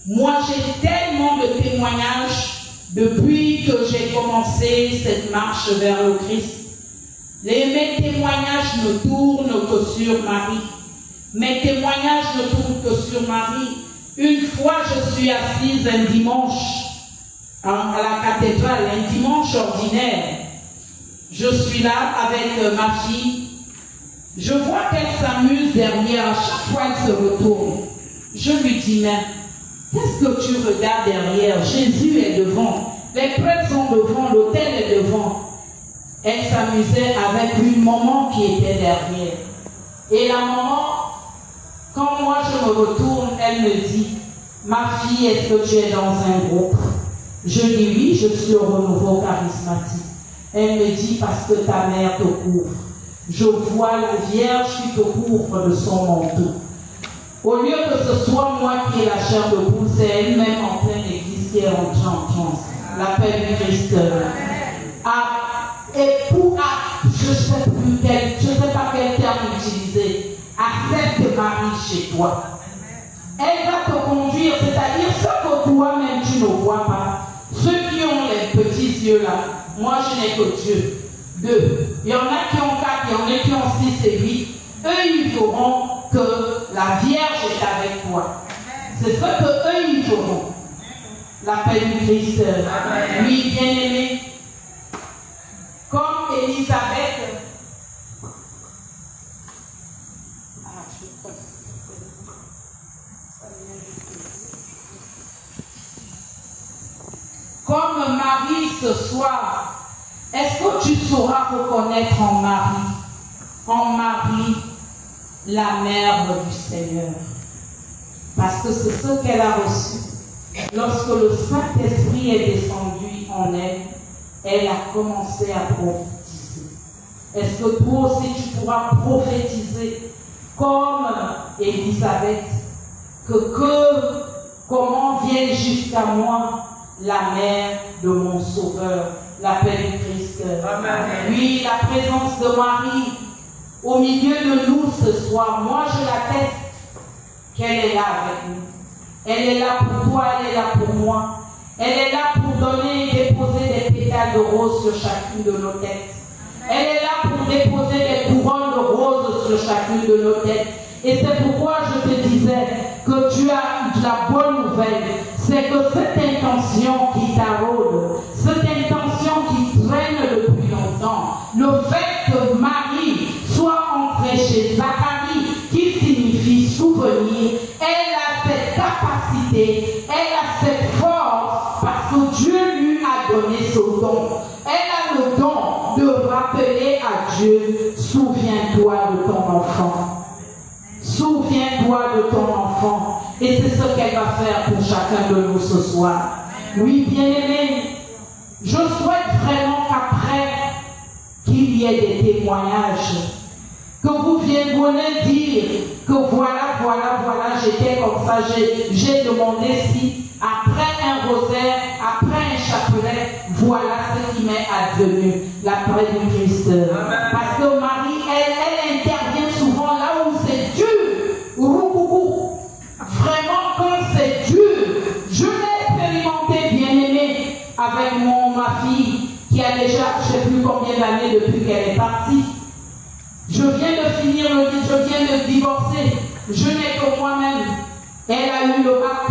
moi j'ai tellement de témoignages depuis que j'ai commencé cette marche vers le Christ. Mes témoignages ne tournent que sur Marie. Mes témoignages ne tournent que sur Marie. Une fois, je suis assise un dimanche à la cathédrale, un dimanche ordinaire. Je suis là avec ma fille. Je vois qu'elle s'amuse derrière. À chaque fois, elle se retourne. Je lui dis, mais qu'est-ce que tu regardes derrière? Jésus est devant. Les prêtres sont devant. L'autel est devant. elle s'amusait avec une maman qui était derrière. Et la maman, quand moi je me retourne, elle me dit, ma fille, est-ce que tu es dans un groupe? Je dis oui, je suis au renouveau charismatique. Elle me dit, parce que ta mère te couvre. Je vois la Vierge qui te couvre de son manteau. Au lieu que ce soit moi qui ai la chair de poule, c'est elle-même en pleine église qui est rentrée en transe. L'appel du Christ. Je ne sais pas quel terme utiliser. Accepte Marie chez toi. Elle va te conduire, c'est-à-dire ce que toi-même tu ne vois pas. Ceux qui ont les petits yeux là, moi je n'ai que Dieu. 2. Il y en a qui ont 4, il y en a qui ont 6 et 8. Eux, ils verront que la Vierge est avec toi. C'est ce que eux, ils verront. L'appel du Christ. Oui, bien-aimé. Comme Élisabeth. Comme Marie ce soir. Est-ce que tu sauras reconnaître en Marie, la mère du Seigneur? Parce que c'est ce qu'elle a reçu. Lorsque le Saint-Esprit est descendu en elle, elle a commencé à prophétiser. Est-ce que toi aussi tu pourras prophétiser comme Élisabeth, comment vienne jusqu'à moi la mère de mon Sauveur, l'appel du Christ. Amen. Oui, la présence de Marie au milieu de nous ce soir, moi je l'atteste qu'elle est là avec nous. Elle est là pour toi, elle est là pour moi. Elle est là pour donner et déposer des pétales de rose sur chacune de nos têtes. Elle est là pour déposer des couronnes de roses sur chacune de nos têtes. Et c'est pourquoi je te disais que tu as la bonne nouvelle. C'est que cette intention qui t'arrôde, cette intention qui traîne depuis longtemps, le fait que Marie soit entrée chez Zacharie, qui signifie souvenir, elle a cette capacité, elle a cette force, parce que Dieu lui a donné ce don. Elle a le don de rappeler à Dieu, souviens-toi de ton enfant. Souviens-toi de ton enfant. Et c'est ce qu'elle va faire pour chacun de nous ce soir. Oui, bien-aimés, je souhaite vraiment qu'après qu'il y ait des témoignages, que vous viennent dire que voilà, j'étais comme ça, j'ai demandé si, après un rosaire, après un chapelet, voilà ce qui m'est advenu, l'après du Christ. Parce que Marie, elle intervient souvent là où c'est dur. Vraiment, quand c'est dur, je l'ai expérimenté, bien-aimé, avec ma fille qui a déjà, je ne sais plus combien d'années depuis qu'elle est partie. Je viens de finir je viens de divorcer. Je n'ai que moi-même. Elle a eu le bac.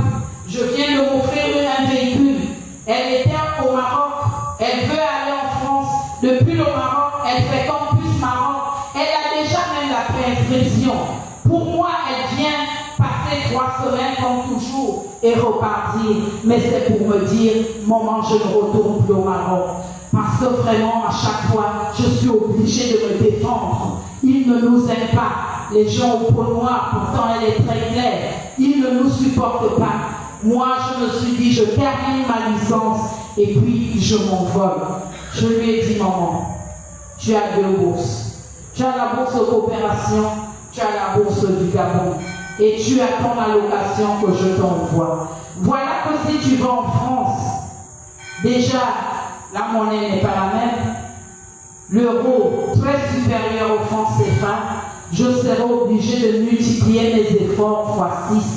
Je viens de m'offrir un véhicule. Elle était au Maroc. Elle veut aller en France. Depuis le Maroc, elle fait campus Maroc. Elle a déjà même la préinscription. Pour moi, elle vient passer 3 semaines comme toujours et repartir. Mais c'est pour me dire, maman, je ne retourne plus au Maroc. Parce que vraiment, à chaque fois, je suis obligée de me défendre. Ils ne nous aiment pas. Les gens au peau noire, pourtant elle est très claire. Ils ne nous supportent pas. Moi, je me suis dit, je termine ma licence et puis je m'envole. Je lui ai dit, maman, tu as 2 bourses. Tu as la bourse de coopération, tu as la bourse du Gabon. Et tu as ton allocation que je t'envoie. Voilà que si tu vas en France, déjà, la monnaie n'est pas la même. L'euro, très supérieur au franc CFA, je serai obligé de multiplier mes efforts x 6.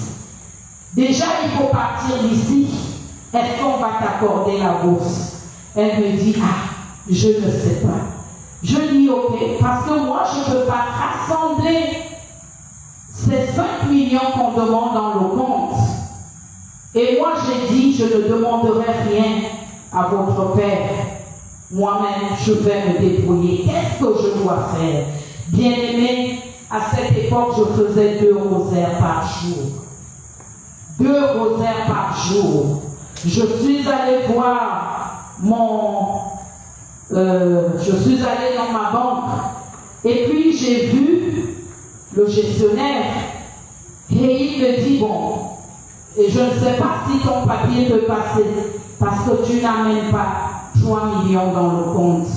Déjà, il faut partir d'ici. Est-ce qu'on va t'accorder la bourse? Elle me dit, je ne sais pas. Je dis, ok, parce que moi, je ne peux pas rassembler ces 5 millions qu'on demande dans le compte. Et moi, j'ai dit, je ne demanderai rien à votre père. Moi-même, je vais me débrouiller. Qu'est-ce que je dois faire? Bien-aimé, à cette époque, je faisais 2 rosaires par jour. 2 rosaires par jour. Je suis allée voir je suis allée dans ma banque et puis j'ai vu le gestionnaire et il me dit, bon, et je ne sais pas si ton papier peut passer parce que tu n'amènes pas 3 millions dans le compte.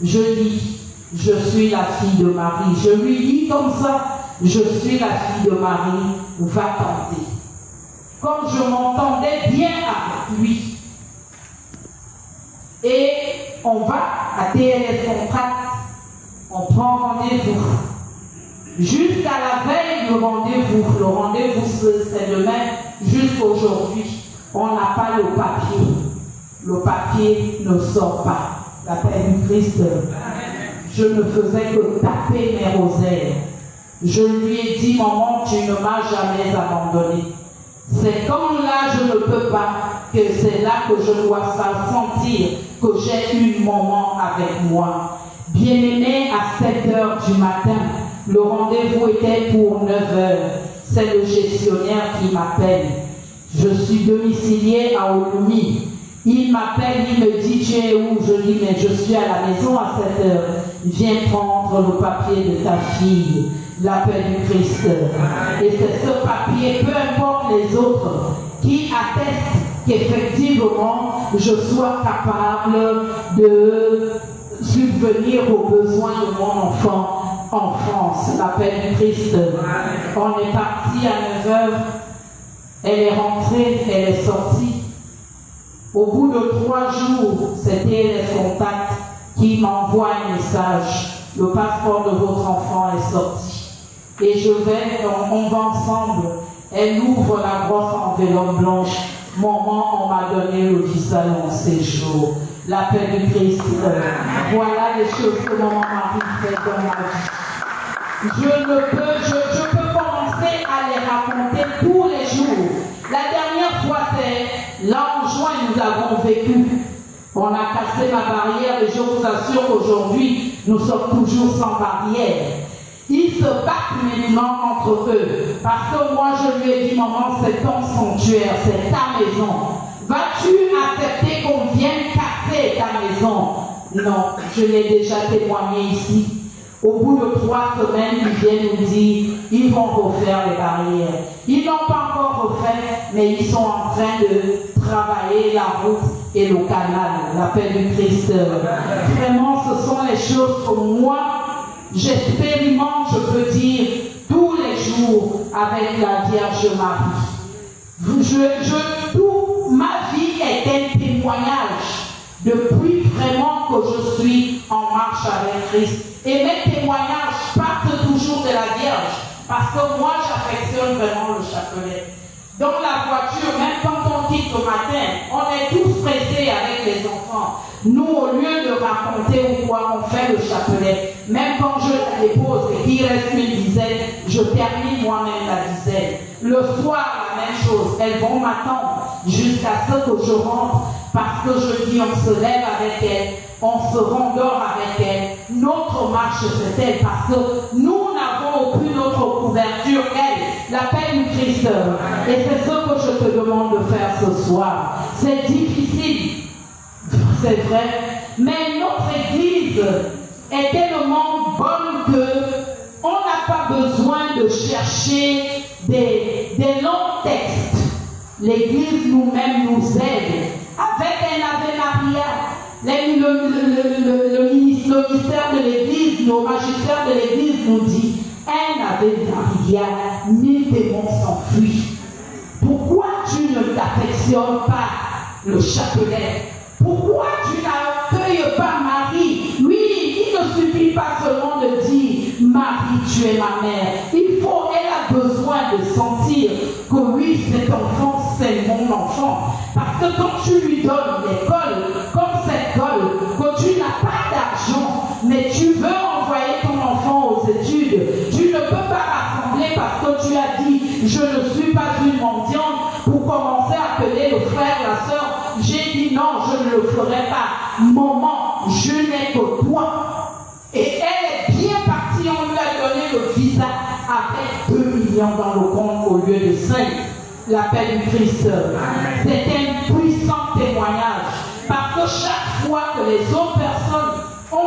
Je dis, je suis la fille de Marie. Je lui dis comme ça, je suis la fille de Marie, va tenter. Comme je m'entendais bien avec lui. Et on va à TLS Contact, on prend rendez-vous. Jusqu'à la veille du rendez-vous, le rendez-vous c'est demain, jusqu'aujourd'hui, on n'a pas le papier. Le papier ne sort pas. La paix du Christ. Je ne faisais que taper mes rosaires. Je lui ai dit, maman, tu ne m'as jamais abandonné. C'est comme là, je ne peux pas, que c'est là que je dois sentir que j'ai une maman avec moi. Bien-aimé, à 7h du matin, le rendez-vous était pour 9h. C'est le gestionnaire qui m'appelle. Je suis domicilié à Olumi. Il m'appelle, il me dit, tu es où? Je dis, mais je suis à la maison à 7h. Viens prendre le papier de ta fille, la paix du Christ. Et c'est ce papier, peu importe les autres, qui attestent qu'effectivement, je sois capable de subvenir aux besoins de mon enfant en France, la paix du Christ. On est parti à 9h, elle est rentrée, elle est sortie. Au bout de 3 jours, c'était les contacts qui m'envoient un message. Le passeport de votre enfant est sorti. Et je vais, on va ensemble. Elle ouvre la grosse enveloppe blanche. Maman, on m'a donné le visa en séjour. La paix du Christ. Voilà les choses que maman Marie fait dans ma vie. Je peux commencer à les raconter tous les jours. La dernière fois, c'est là en juin, nous avons vécu. On a cassé ma barrière et je vous assure qu'aujourd'hui, nous sommes toujours sans barrière. Ils se battent maintenant entre eux. Parce que moi, je lui ai dit, maman, c'est ton sanctuaire, c'est ta maison. Vas-tu accepter qu'on vienne casser ta maison? Non, je l'ai déjà témoigné ici. Au bout de 3 semaines, ils viennent nous dire, ils vont refaire les barrières. Ils n'ont pas encore refait, mais ils sont en train de travailler la route et le canal, la paix du Christ. Vraiment, ce sont les choses que moi, j'expérimente, je peux dire, tous les jours avec la Vierge Marie. Ma vie est un témoignage depuis vraiment que je suis en marche avec Christ. Et mes témoignages partent toujours de la Vierge, parce que moi j'affectionne vraiment le chapelet. Dans la voiture, même quand on quitte le matin, on est tous pressés avec les enfants. Nous, au lieu de raconter ou quoi, on fait le chapelet. Même quand je la dépose et qu'il reste une dizaine, je termine moi-même la dizaine. Le soir, la même chose. Elles vont m'attendre jusqu'à ce que je rentre, parce que je dis, on se lève avec elles, on se rendort avec elles. Notre marche, c'est elle, parce que nous n'avons aucune autre couverture qu'elle, la paix du Christ. Et c'est ce que je te demande de faire ce soir. C'est difficile, c'est vrai, mais notre Église est tellement bonne que on n'a pas besoin de chercher des longs textes. L'Église nous-mêmes nous aide avec un Ave Maria. Le ministère de l'Église, le magistère de l'Église nous dit un Ave Maria, 1000 démons s'enfuient. Pourquoi tu ne t'affectionnes pas le chapelet? Pourquoi tu n'accueilles pas Marie? Oui, il ne suffit pas seulement de dire Marie, tu es ma mère. Elle a besoin de sentir que oui, cet enfant, c'est mon enfant. Parce que quand tu lui donnes l'école, comme cette école, que tu n'as pas d'argent, mais tu veux envoyer ton enfant aux études, tu ne peux pas rassembler parce que tu as dit, je ne suis pas une mendiante, pour commencer à appeler le frère, la soeur. J'ai dit non, je ne le ferai pas. Maman, je n'ai que toi. Et elle est bien partie, on lui a donné le visa avec 2 millions dans le compte au lieu de 5. La paix du Christ. C'est un puissant témoignage. Parce que chaque fois que les autres personnes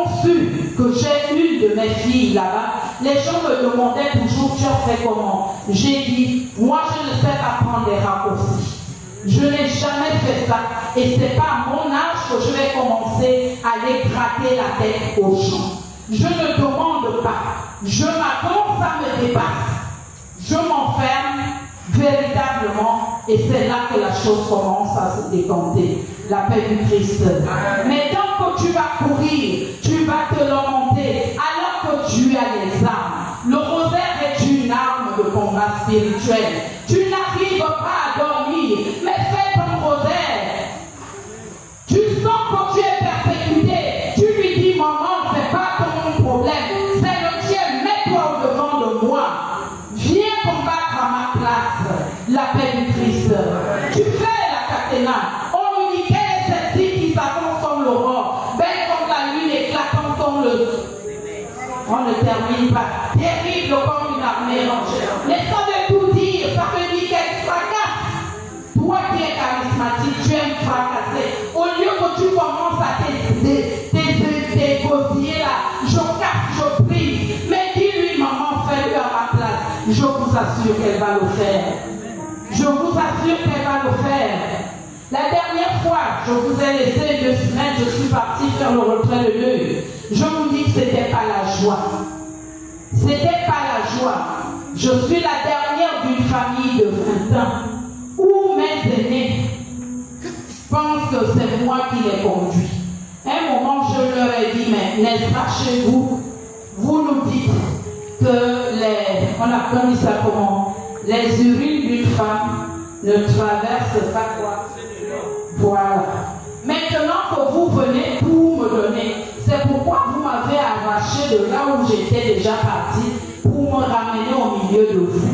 ont su que j'ai une de mes filles là-bas, les gens me demandaient toujours, tu as fait comment? J'ai dit, moi je ne sais pas prendre des raccourcis. Je n'ai jamais fait ça. Et ce n'est pas à mon âge que je vais commencer à aller gratter la tête aux gens. Je ne demande pas. Je m'attends, ça me dépasse. Je m'enferme véritablement et c'est là que la chose commence à se décanter. La paix du Christ. Mais tant que tu vas courir, tu vas te lamenter alors que tu as les armes. Le rosaire est une arme de combat spirituel. Tu n'arrives pas à dormir, mais fais ton rosaire. Tu sens que tu es persécuté. Tu lui dis, maman, c'est pas ton problème. C'est le tien, mets-toi au devant de moi. Viens combattre à ma place la paix du Christ. Tu fais la catena. On lui dit, quelle est celle-ci qui s'avance comme l'aurore, belle comme la lune, éclatante comme le... On ne termine pas. Terrible comme une armée rangée. Mais ça veut tout dire. Ça veut dire qu'elle fracasse. Toi qui es charismatique, tu aimes fracasser. Au lieu que tu commences à t'égosiller là, je casse, je prie. Mais dis-lui, maman, fais-le à ma place. Je vous assure qu'elle va le faire. Je vous assure qu'elle va le faire. La dernière fois, je vous ai laissé 2 semaines, je suis partie faire le retrait de l'œil. Je vous dis que ce n'était pas la joie. C'était pas la joie. Je suis la dernière d'une famille de 20 ans où mes aînés pensent que c'est moi qui les conduis. À un moment, je leur ai dit, mais n'est-ce pas chez vous, vous nous dites que on a connu ça comment? Les urines d'une femme ne traversent pas quoi? Voilà. Maintenant que vous venez pour me donner, c'est pourquoi vous m'avez arraché de là où j'étais déjà parti pour me ramener au milieu de vous.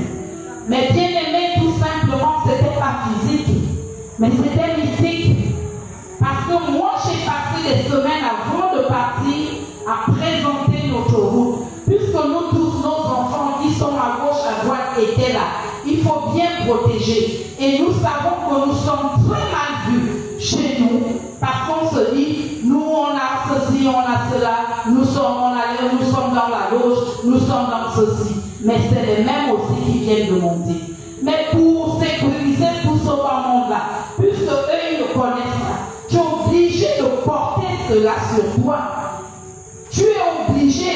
Mais bien aimé, tout simplement, ce n'était pas physique, mais c'était mystique. Parce que moi, j'ai passé des semaines avant de partir à présenter notre route. Puisque nous tous, nos enfants qui sont à gauche, à droite, étaient là. Il faut bien protéger. Et nous savons que nous sommes très mal vus chez nous. Parce qu'on se dit, nous on a ceci, on a cela, nous sommes dans la loge, nous sommes dans ceci. Mais c'est les mêmes aussi qui viennent de monter. Mais pour sécuriser tout ce monde-là, puisque eux ils ne connaissent pas, tu es obligé de porter cela sur toi. Tu es obligé.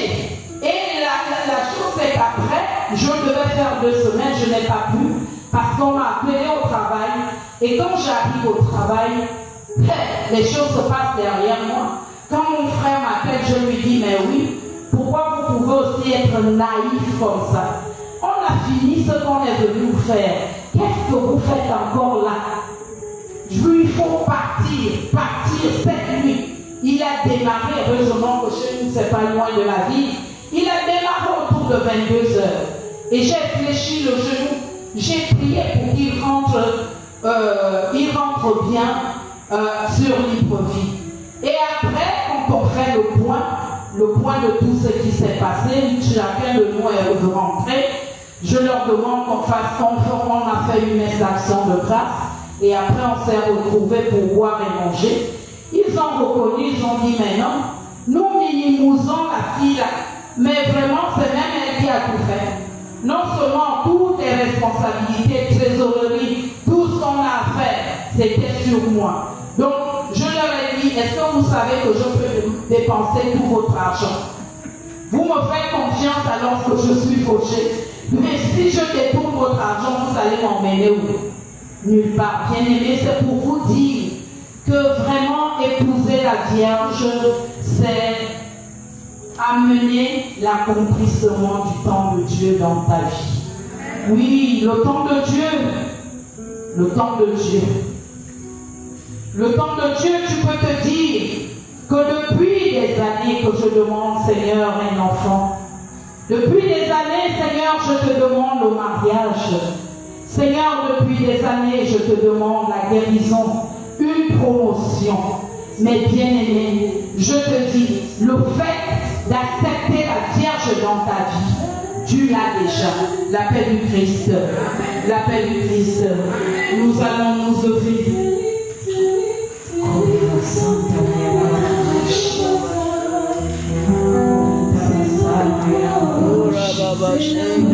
Et la chose c'est qu'après, je devais faire 2 semaines, je n'ai pas pu, parce qu'on m'a appelé au travail. Et quand j'arrive au travail, les choses se passent derrière moi. Quand mon frère m'appelle, je lui dis, mais oui, pourquoi vous pouvez aussi être naïf comme ça? On a fini ce qu'on est venu vous faire. Qu'est-ce que vous faites encore là? Il faut partir cette nuit. Il a démarré, heureusement que chez nous, c'est pas loin de la ville. Il a démarré autour de 22 heures. Et j'ai fléchi le genou. J'ai prié pour qu'il rentre bien sur Libreville. Et après, quand on fait le point de tout ce qui s'est passé, chacun de nous est rentré. Je leur demande qu'on fasse conforme, on a fait une messe d'action de grâce. Et après, on s'est retrouvés pour boire et manger. Ils ont reconnu, ils ont dit, mais non, nous minimisons la fille là. Mais vraiment, c'est même elle qui a tout fait. Non seulement toutes les responsabilités, trésorerie, tout ce qu'on a à faire, c'était sur moi. Donc, je leur ai dit, est-ce que vous savez que je peux dépenser tout votre argent? Vous me faites confiance alors que je suis fauché. Mais si je détourne votre argent, vous allez m'emmener où? Nulle part. Bien aimé, c'est pour vous dire que vraiment épouser la Vierge, c'est amener l'accomplissement du temps de Dieu dans ta vie. Oui, le temps de Dieu. Le temps de Dieu. Le temps de Dieu, tu peux te dire que depuis des années que je demande, Seigneur, un enfant. Depuis des années, Seigneur, je te demande le mariage. Seigneur, depuis des années, je te demande la guérison, une promotion. Mais bien aimé, je te dis, le fait d'accepter la Vierge dans ta vie, tu l'as déjà. La paix du Christ. La paix du Christ. Nous allons nous lever. Amen.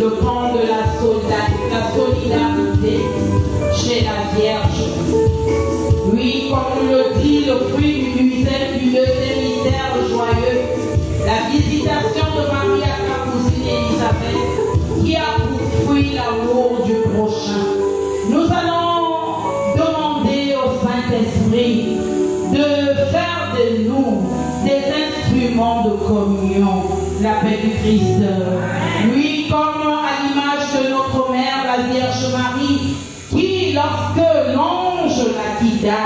le camp de la solidarité chez la Vierge. Oui, comme le dit le fruit du deuxième mystère joyeux, la visitation de Marie à sa cousine Élisabeth, qui a pour fruit l'amour du prochain. Nous allons demander au Saint-Esprit de faire de nous des instruments de communion, la paix du Christ. Oui, comme à l'image de notre mère, la Vierge Marie, qui, lorsque l'ange la guida,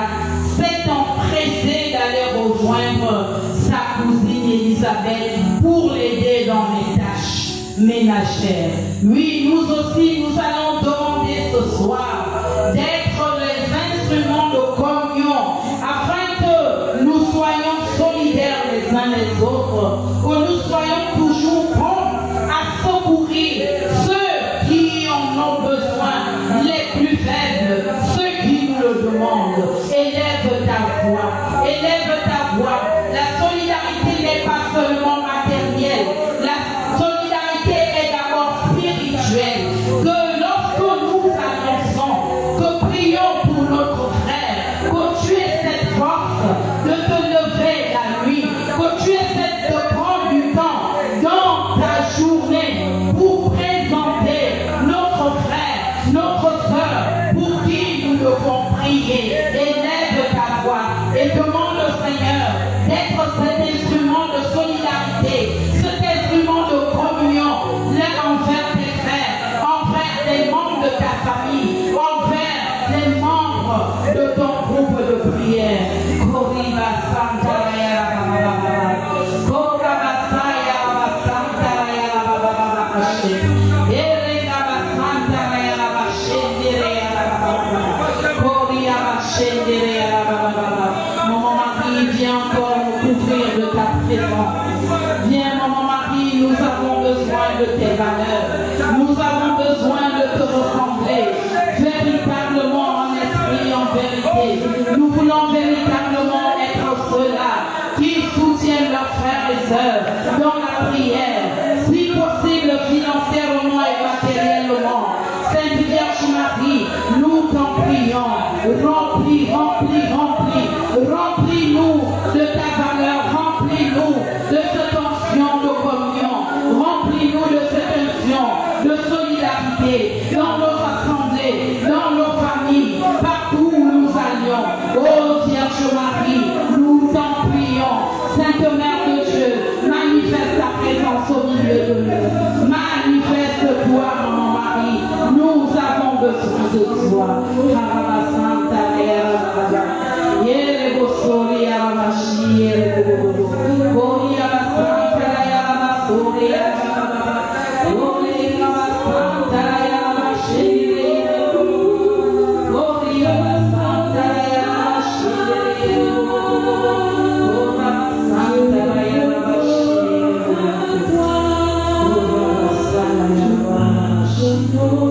s'est empressée d'aller rejoindre sa cousine Élisabeth pour l'aider dans les tâches ménagères. Oui, nous aussi, nous allons demander ce soir d'être les instruments de communion afin que nous soyons solidaires les uns les autres, que nous soyons toujours prompts à secourir ceux qui en ont besoin, les plus faibles, ceux qui nous le demandent. Élève ta voix, élève ta voix. La solidarité n'est pas seulement matérielle, la solidarité est d'abord spirituelle. Que lorsque nous annonçons, que prions pour notre frère, que tu aies cette force de te lever la nuit, que tu aies de prendre du temps dans ta journée pour présenter notre frère, notre soeur, pour qui nous devons prier. Élève ta voix et demande au Seigneur d'être cet instrument de solidarité, cet instrument de communion, envers tes frères, envers les membres de ta famille, envers les membres de ton groupe de prière. Koriba Santa Maman Marie, viens encore nous couvrir de ta présence. Viens, Maman Marie, nous avons besoin de tes valeurs. Nous avons besoin de te ressembler véritablement en esprit, en vérité. Nous voulons véritablement être ceux-là qui soutiennent leurs frères et sœurs dans la prière, si possible financièrement et matériellement. Sainte Vierge Marie, nous t'en prions. Remplis, remplis, remplis. Remplis-nous de ta valeur. Remplis-nous de cette onction de communion. Remplis-nous de cette onction de solidarité dans nos assemblées, dans nos familles, partout où nous allions. Oh Vierge Marie, nous t'en prions. Sainte Mère de Dieu, manifeste ta présence au milieu de nous. Manifeste-toi, Maman Marie. Nous avons besoin de toi. Oh